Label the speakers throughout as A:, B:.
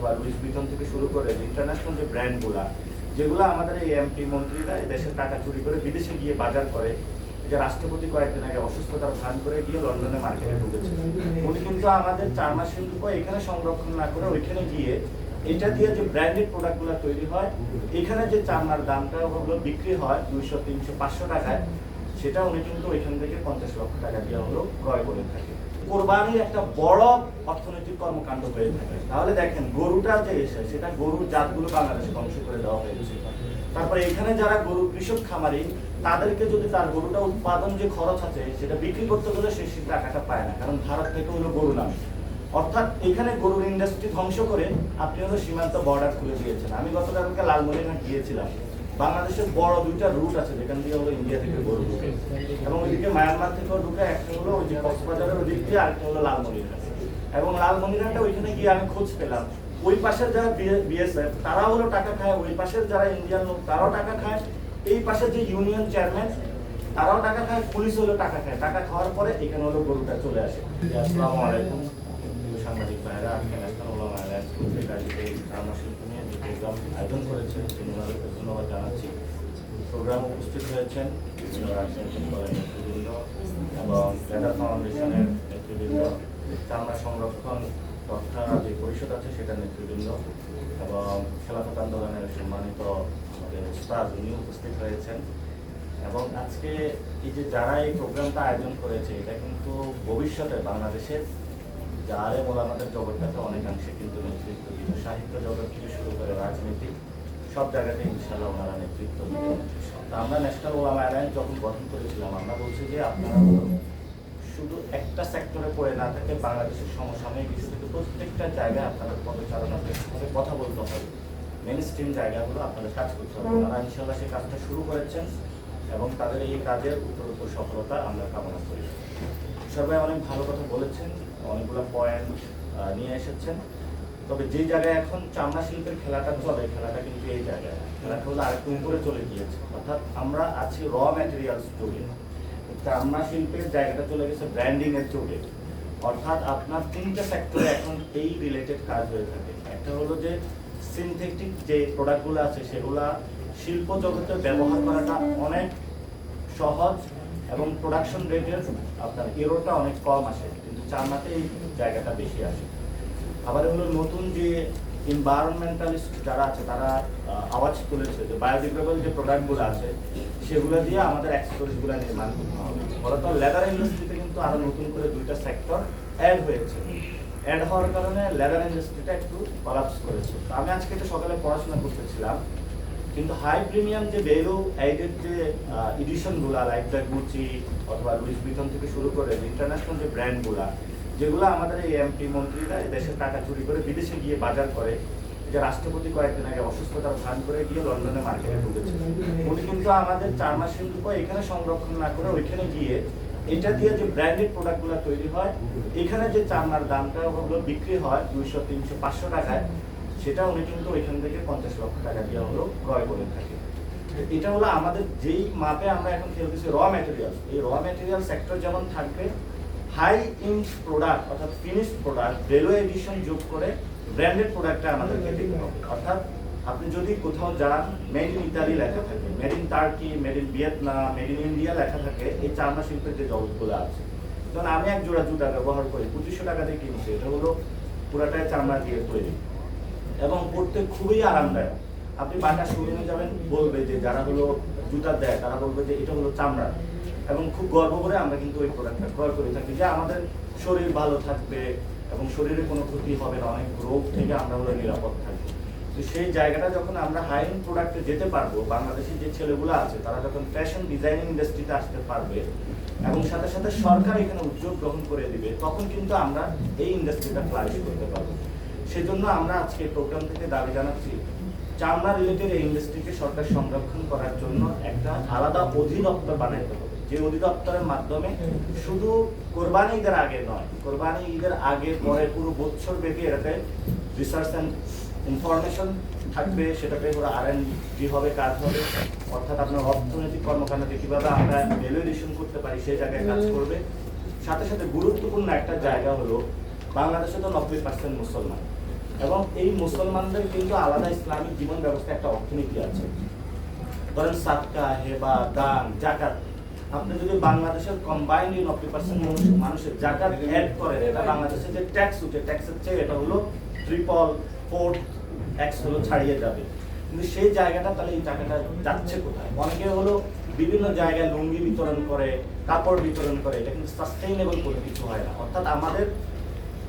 A: অথবা Luis Vuitton থেকে শুরু করে ইন্টারন্যাশনাল যে ব্র্যান্ডগুলা, যেগুলো আমাদের এই এমপি মন্ত্রীরা দেশের টাকা চুরি করে বিদেশে গিয়ে বাজার করে, যে রাষ্ট্রপতি কয়েকদিন আগে অসুস্থতার ভান করে গিয়ে লন্ডনে মার্কেটে ঢুকেছে, উনি কিন্তু আমাদের চামড়া শিল্প এখানে সংরক্ষণ না করে ওইখানে গিয়ে এটা দিয়ে যে ব্র্যান্ডেড প্রোডাক্টগুলো তৈরি হয়, এখানে যে চামড়ার দামটা হলো বিক্রি হয় 200, 300, 500 টাকায়, সেটা উনি কিন্তু ওইখান থেকে 50 লক্ষ টাকা দিয়ে হলো ক্রয় করে থাকে। কোরবানির একটা বড় অর্থনৈতিক কর্মকাণ্ড হয়ে থাকে। তাহলে দেখেন গরুটা যে এসে সেটা গরুর জাতগুলো বাংলাদেশে ধ্বংস করে দেওয়া হয়েছে। তারপরে এখানে যারা গরু কৃষক খামারি, তাদেরকে যদি তার গরুটা উৎপাদন যে খরচ আছে সেটা বিক্রি করতে গেলে সে টাকাটা পায় না, কারণ ভারত থেকে হলো গরু নামে। অর্থাৎ এখানে গরুর ইন্ডাস্ট্রি ধ্বংস করে আপনি হলো সীমান্ত বর্ডার খুলে দিয়েছেন। আমি গতকালকে লালমনিরহাট গিয়েছিলাম। বাংলাদেশের বড় দুইটা রুট আছে যেখান দিয়ে হলো ইন্ডিয়া থেকে গরু ঢুকে, এবং ওইদিকে মায়ানমার থেকেও ঢুকে। একটা হলো ওই যে কক্সবাজারের ওই দিক দিয়ে, আরেকটা হলো লালমনিরহাট। এবং লালমনিরহাটে ওইখানে গিয়ে আমি খোঁজ পেলাম ওই পাশের যারা বিএসএফ তারা হলো টাকা খায়, ওই পাশের যারা ইন্ডিয়ান লোক তারাও টাকা খায়, এই পাশের যে ইউনিয়ন চেয়ারম্যান তারাও টাকা খায়, পুলিশ হলো টাকা খায়। টাকা খাওয়ার পরে এখানে হলো গরুটা চলে আসে। আসসালামু আলাইকুম সাংবাদিক ভাইরা, ন্যাশনাল ওলামা আলায়েন্স চামড়া শিল্প নিয়ে যে প্রোগ্রাম আয়োজন করেছে ওনাদেরকে ধন্যবাদ জানাচ্ছি। প্রোগ্রামে উপস্থিত হয়েছেন বিভিন্ন রাজনৈতিক দলের নেতৃবৃন্দ এবং লেদার ফাউন্ডেশনের নেতৃবৃন্দ, চামড়া সংরক্ষণ তথা যে পরিষদ আছে সেটার নেতৃবৃন্দ, এবং খেলাফত আন্দোলনের সম্মানিত আমাদের উস্তাদ উনিও উপস্থিত হয়েছেন। এবং আজকে এই যে যারা এই প্রোগ্রামটা আয়োজন করেছে, এটা কিন্তু ভবিষ্যতে বাংলাদেশের যে আলেম ওলামাদের জগৎটাকে অনেকাংশে কিন্তু নেতৃত্ব দিবে। সাহিত্য জগৎ থেকে শুরু করে রাজনীতি সব জায়গাতে ইনশাআল্লাহ ওনারা নেতৃত্ব দিবেন। তা আমরা ন্যাশনাল ওলামা আলায়েন্স যখন গঠন করেছিলাম, আমরা বলছি যে আপনারা শুধু একটা সেক্টরে পড়ে না থাকে, বাংলাদেশের সমসাময়িক ইস্যু থেকে প্রত্যেকটা জায়গায় আপনাদের পদচারণা হবে, কথা বলতে হবে, মেন স্ট্রিম জায়গাগুলো আপনাদের কাজ করতে হবে। ওনারা ইনশাআল্লাহ সেই কাজটা শুরু করেছেন এবং তাদের এই কাজের উত্তরোত্তর সফলতা আমরা কামনা করি। সবাই অনেক ভালো কথা বলেছেন, অনেকগুলো পয়েন্ট নিয়ে এসেছেন। তবে যে জায়গায় এখন চামড়া শিল্পের খেলাটা চলে, খেলাটা কিন্তু এই জায়গায়, খেলাটা হলো আরেকটু উপরে চলে গিয়েছে। অর্থাৎ আমরা আছি র ম্যাটেরিয়ালস যুগে, চামড়া শিল্পের জায়গাটা চলে গেছে ব্র্যান্ডিং এর যুগে। অর্থাৎ আপনার তিনটা সেক্টরে এখন এই রিলেটেড কাজ হয়ে থাকে। একটা হলো যে সিনথেটিক যে প্রোডাক্টগুলো আছে সেগুলা শিল্প জগতে ব্যবহার করাটা অনেক সহজ এবং প্রোডাকশন রেটের আপনার এরোটা অনেক কম আসে, কিন্তু চামড়াতে এই জায়গাটা বেশি আসে। আবার হলো নতুন যে এনভায়রনমেন্টালিস্ট যারা আছে তারা আওয়াজ তুলেছে যে বায়োডিগ্রেডেবল যে প্রোডাক্টগুলো আছে সেগুলো দিয়ে আমাদের এক্সপোর্টগুলো নির্মাণ করতে হবে। ফলত লেদার ইন্ডাস্ট্রিতে কিন্তু আরো নতুন করে দুইটা সেক্টর অ্যাড হয়েছে। অ্যাড হওয়ার কারণে লেদার ইন্ডাস্ট্রিটা একটু কলাপস করেছে। তো আমি আজকে তো সকালে পড়াশোনা করতেছিলাম, কিন্তু হাই প্রিমিয়াম যে ভ্যালু এডেড যে এডিশনগুলো লাইক দ্য গুচি অথবা লুইস ভিটন থেকে শুরু করে ইন্টারন্যাশনাল যে ব্র্যান্ডগুলা, যেগুলো আমাদের এই এমপি মন্ত্রীরা দেশের টাকা চুরি করে বিদেশে গিয়ে বাজার করে, যে রাষ্ট্রপতি কয়েকদিন আগে অসুস্থতার ভান করে গিয়ে লন্ডনে মার্কেটে ঢুকেছে, উনি কিন্তু আমাদের চামড়া শিল্প এখানে সংরক্ষণ না করে ওইখানে গিয়ে এটা দিয়ে যে ব্র্যান্ডেড প্রোডাক্টগুলো তৈরি হয়, এখানে যে চামড়ার দামটা হলো বিক্রি হয় 200, 300, 500 টাকায়, সেটা উনি কিন্তু ওইখান থেকে 50 লক্ষ টাকা দিয়ে হলো ক্রয় করে থাকে। এটা হলো আমাদের যেই মাপে আমরা এখন খেলতেছি র ম্যাটেরিয়াল, এই র ম্যাটেরিয়াল সেক্টর যেমন থাকবে, হাই ইন্ড প্রোডাক্ট অর্থাৎ ফিনিশড প্রোডাক্ট ভ্যালু এডিশন যোগ করে ব্র্যান্ডেড প্রোডাক্টটা আমাদেরকে দেখতে হবে। অর্থাৎ আপনি যদি কোথাও যান, মেড ইন ইতালি লেখা থাকে, made in turkey, made in Vietnam, made in India লেখা থাকে এই চামড়া শিল্পের যে জগৎগুলো আছে। যেমন আমি এক জোড়া জুতা ব্যবহার করি, 2500 টাকা দিয়ে কিনছি, এটা হলো পুরাটাই চামড়া দিয়ে তৈরি এবং পড়তে খুবই আরামদায়ক। আপনি বাটা শোরুমে যাবেন, বলবে যে যারা হলো জুতা দেয় তারা বলবে যে এটা হলো চামড়া, এবং খুব গর্ব করে আমরা কিন্তু ওই প্রোডাক্টটা ক্রয় করে থাকি, যে আমাদের শরীর ভালো থাকবে এবং শরীরে কোনো ক্ষতি হবে না, অনেক রোগ থেকে আমরা হলো নিরাপদ থাকবো। তো সেই জায়গাটা যখন আমরা হাই এন্ড প্রোডাক্টে যেতে পারবো, বাংলাদেশের যে ছেলেগুলো আছে তারা যখন ফ্যাশন ডিজাইনিং ইন্ডাস্ট্রিতে আসতে পারবে এবং সাথে সাথে সরকার এখানে উদ্যোগ গ্রহণ করে দিবে, তখন কিন্তু আমরা এই ইন্ডাস্ট্রিটা ফ্লারিশ করতে পারবো। সেজন্য আমরা আজকে প্রোগ্রাম থেকে দাবি জানাচ্ছি, চামড়া রিলেটেড এই ইন্ডাস্ট্রিকে সরকার সংরক্ষণ করার জন্য একটা আলাদা অধিদপ্তর বানাইতে হবে, যে অধিদপ্তরের মাধ্যমে শুধু কোরবানি ঈদের আগে নয়, কোরবানি ঈদের আগে পরে পুরো বছর ব্যাপী এটাতে রিসার্চ অ্যান্ড ইনফরমেশন থাকবে, সেটাতে পুরো R&D হবে, কাজ হবে। অর্থাৎ আপনার অর্থনৈতিক কর্মকাণ্ডে কিভাবে আমরা ভ্যালুয়েশন করতে পারি সেই জায়গায় কাজ করবে। সাথে সাথে গুরুত্বপূর্ণ একটা জায়গা হলো, বাংলাদেশে তো 90% মুসলমান, এবং এই মুসলমানদের কিন্তু আলাদা ইসলামিক জীবন ব্যবস্থা একটা অর্থনীতি আছে। ধরেন সাদকা, হেবা, দান, জাকাত, আপনি যদি বাংলাদেশের কম্বাইন্ড 90% মানুষের জাকাত অ্যাড করেন, এটা বাংলাদেশের যে ট্যাক্স উঠে ট্যাক্সের চেয়ে এটা হলো 3/4 হলো ছাড়িয়ে যাবে। কিন্তু সেই জায়গাটা তাহলে এই টাকাটা যাচ্ছে কোথায়? অনেকে হলো বিভিন্ন জায়গায় লুঙ্গি বিতরণ করে, কাপড় বিতরণ করে, এটা কিন্তু সাস্টেইনেবল কোনো কিছু হয় না। অর্থাৎ আমাদের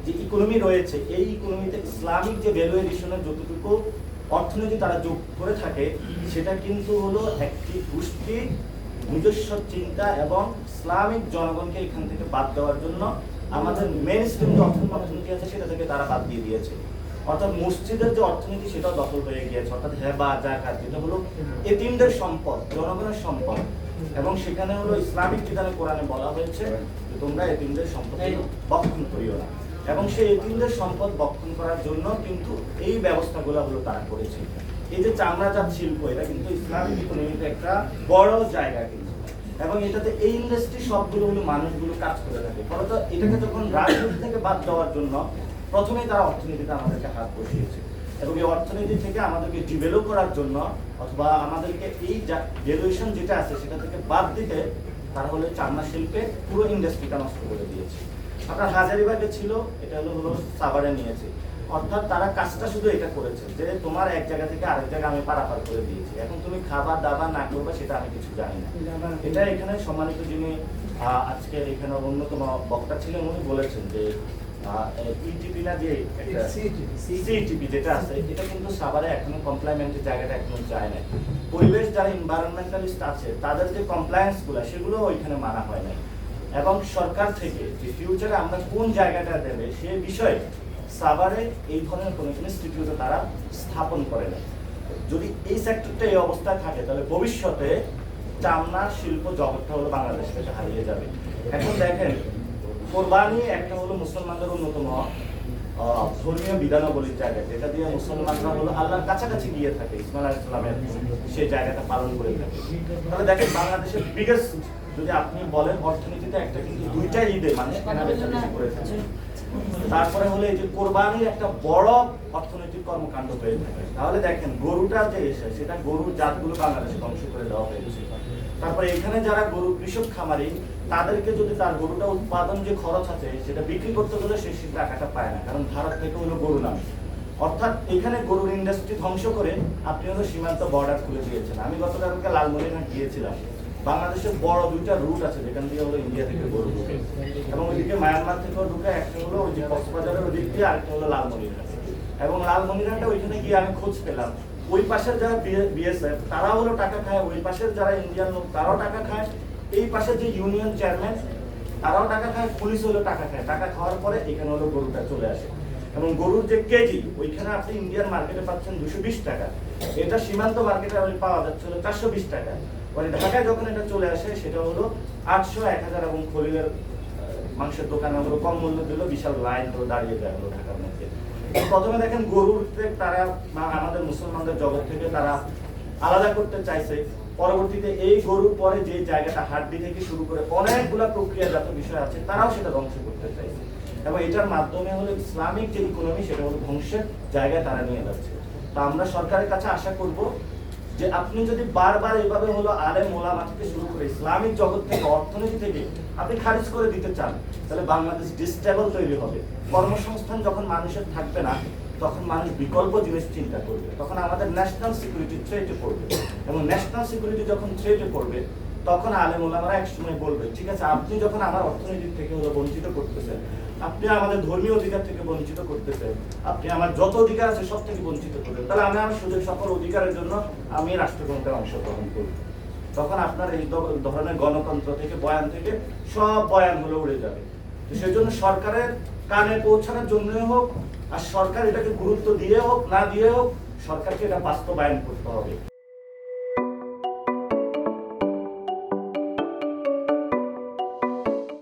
A: যে ইকোনমি রয়েছে, এই ইকোনমিতে ইসলামিক যে ভ্যালু এডিশনের যতটুকু অর্থনীতি তারা যোগ করে থাকে, সেটা কিন্তু হলো একটি গোষ্ঠীর নিজস্ব চিন্তা এবং ইসলামিক জনগণকে এখান থেকে বাদ দেওয়ার জন্য আমাদের মেইন স্ট্রিম যে অর্থনীতি আছে সেটা থেকে তারা বাদ দিয়ে দিয়েছে। অর্থাৎ মসজিদের যে অর্থনীতি সেটাও দখল হয়ে গিয়েছে। অর্থাৎ হেবা, জাকাত, যেটা হলো এতিমদের সম্পদ, জনগণের সম্পদ, এবং সেখানে হলো ইসলামিক বিধানে কোরআনে বলা হয়েছে যে তোমরা এতিমদের সম্পদ বক্ষণ করিও না, এবং সেই এতিমদের সম্পদ বক্ষণ করার জন্য কিন্তু এই ব্যবস্থাগুলো হলো তারা করেছে। এই যে চামড়াজাত শিল্প, এটা কিন্তু ইসলামিক ইকোনমিতে একটা বড় জায়গা কিন্তু, এবং এটাতে এই ইন্ডাস্ট্রি সবগুলো হলো মানুষগুলো কাজ করে থাকে। ফলত এটাকে যখন রাজনীতি থেকে বাদ দেওয়ার জন্য প্রথমেই তারা অর্থনীতিতে আমাদেরকে হাত বসিয়েছে, এবং এই অর্থনীতি থেকে আমাদেরকে ডেভেলপ করার জন্য অথবা আমাদেরকে এই ভ্যালুয়েশন যেটা আছে সেটা থেকে বাদ দিতে তারা হলো চামড়া শিল্পে পুরো ইন্ডাস্ট্রিটা নষ্ট করে দিয়েছে। আপনার হাজারিবাগে ছিল, এটা হলো সাভারে নিয়েছে। অর্থাৎ তারা কাজটা শুধু এটা করেছে যে তোমার এক জায়গা থেকে আরেক জায়গায় আমি পারাপার করে দিয়েছি, এখন তুমি খাবার দাবার না করবে সেটা আমি কিছু জানি না। এটা এখানে সম্মানিত যিনি আজকে এখানে অন্যতম বক্তা ছিলেন উনি বলেছেন যে ইটিপি না যে সিটিপি যেটা আছে এটা কিন্তু সাভারে এখনো কমপ্লাইমেন্টের জায়গাটা এখনো যায় না। পরিবেশ যারা এনভায়রনমেন্টালিস্ট আছে তাদের যে কমপ্লায়েন্স গুলো সেগুলো ওইখানে মানা হয় না, এবং সরকার থেকে যে ফিউচারে আমরা কোন জায়গাটা দেবে সে বিষয়ে সাভারে এই ধরনের কোনো ইনস্টিটিউট তারা স্থাপন করে না। যদি এই সেক্টরটা এই অবস্থায় থাকে তাহলে ভবিষ্যতে চামড়া শিল্প জগৎটা হলো বাংলাদেশ থেকে হারিয়ে যাবে। এখন দেখেন, কোরবানি একটা হলো মুসলমানদের অন্যতম ধর্মীয় বিধানাবলীর জায়গা, যেটা দিয়ে মুসলমানরা হলো আল্লাহর কাছাকাছি গিয়ে থাকে, ইসমাইল আলাইহিস সালামের সেই জায়গাটা পালন করে থাকে। তাহলে দেখেন বাংলাদেশের বিগেস্ট যদি আপনি বলেন অর্থনীতিতে একটা কিন্তু দুইটা ঈদে মানুষ কেনা বেচা বেশি করে থাকে, তারপরে হলো এই যে কোরবানির একটা বড় অর্থনৈতিক কর্মকাণ্ড হয়ে থাকে। তাহলে দেখেন গরুটা যে এসে সেটা গরুর জাতগুলো বাংলাদেশে ধ্বংস করে দেওয়া হয়েছে। তারপরে এখানে যারা গরু কৃষক খামারি তাদেরকে যদি তার গরুটা উৎপাদন যে খরচ আছে সেটা বিক্রি করতে গেলে সে টাকাটা পায় না, কারণ ভারত থেকে হলো গরু নামে। অর্থাৎ এখানে গরুর ইন্ডাস্ট্রি ধ্বংস করে আপনি হলো সীমান্ত বর্ডার খুলে দিয়েছেন। আমি গতকালকে লালমনিরহাট গিয়েছিলাম, বাংলাদেশের বড় দুইটা রুট আছে যেখান দিয়ে হলো ইন্ডিয়া থেকে গরু ঢুকে, এবং ওইদিকে মায়ানমার থেকেও ঢুকে, একটা হলো ওই যে কক্সবাজারের ওই দিক দিয়ে, আরেকটা হলো লালমনিরহাট। এবং লালমনিরহাটে ওইখানে গিয়ে আমি খোঁজ পেলাম ওই পাশের যারা বিএসএফ তারা হলো টাকা খায়, ওই পাশের যারা ইন্ডিয়ান লোক তারাও টাকা খায়, এই পাশে যে ইউনিয়ন চেয়ারম্যান তারাও টাকা খায়, পুলিশ হলো টাকা খায়। টাকা খাওয়ার পরে এখানে হলো গরুটা চলে আসে, এবং গরুর যে কেজি ওইখানে আপনি ইন্ডিয়ান মার্কেটে পাচ্ছেন 220 টাকা, এটা সীমান্ত মার্কেটে পাওয়া যাচ্ছে হলো 420 টাকা। মানে ঢাকায় যখন এটা চলে আসে সেটা হলো 800, 1000, এবং খলিলের মাংসের দোকানে হলো কম মূল্য দিল, বিশাল লাইন হলো দাঁড়িয়ে যায় হলো ঢাকার মধ্যে। প্রথমে দেখেন গরুর তারা আমাদের মুসলমানদের জগৎ থেকে তারা আলাদা করতে চাইছে, পরবর্তীতে এই গরুর পরে যে জায়গাটা হাড্ডি থেকে শুরু করে অনেকগুলা প্রক্রিয়াজাত বিষয় আছে তারাও সেটা ধ্বংস করতে চাইছে, এবং এটার মাধ্যমে হলো ইসলামিক যে ইকোনমি সেটা হলো ধ্বংসের জায়গায় তারা নিয়ে যাচ্ছে। তা আমরা সরকারের কাছে আশা করব যে আপনি যদি বারবার এইভাবে হলো আলেম ওলামা থেকে শুরু করে ইসলামিক জগৎ থেকে অর্থনীতি থেকে আপনি খারিজ করে দিতে চান, তাহলে বাংলাদেশ ডিস্টেবল তৈরি হবে। কর্মসংস্থান যখন মানুষের থাকবে না তখন মানুষ বিকল্প জিনিস চিন্তা করবে, তখন আমাদের ন্যাশনাল সিকিউরিটি থ্রেটে পড়বে, এবং ন্যাশনাল সিকিউরিটি যখন থ্রেটে পড়বে তখন আলেম ওলামারা একসময় বলবে ঠিক আছে আপনি যখন আমার অর্থনীতি থেকে হলো বঞ্চিত করতেছেন, আপনি আমাদের ধর্মীয় অধিকার থেকে বঞ্চিত করতেছেন, আপনি আমার যত অধিকার আছে সব থেকে বঞ্চিত করবেন, তাহলে আমি আমার সুযোগ সকল অধিকারের জন্য আমি রাষ্ট্রযন্ত্রে অংশগ্রহণ করব। তখন আপনার এই ধরনের গণতন্ত্র থেকে বয়ান থেকে সব বয়ান হলো উড়ে যাবে। তো সেই জন্য সরকারের কানে পৌঁছানোর জন্য হোক আর সরকার এটাকে গুরুত্ব দিয়ে হোক না দিয়ে হোক, সরকারকে এটা বাস্তবায়ন করতে হবে।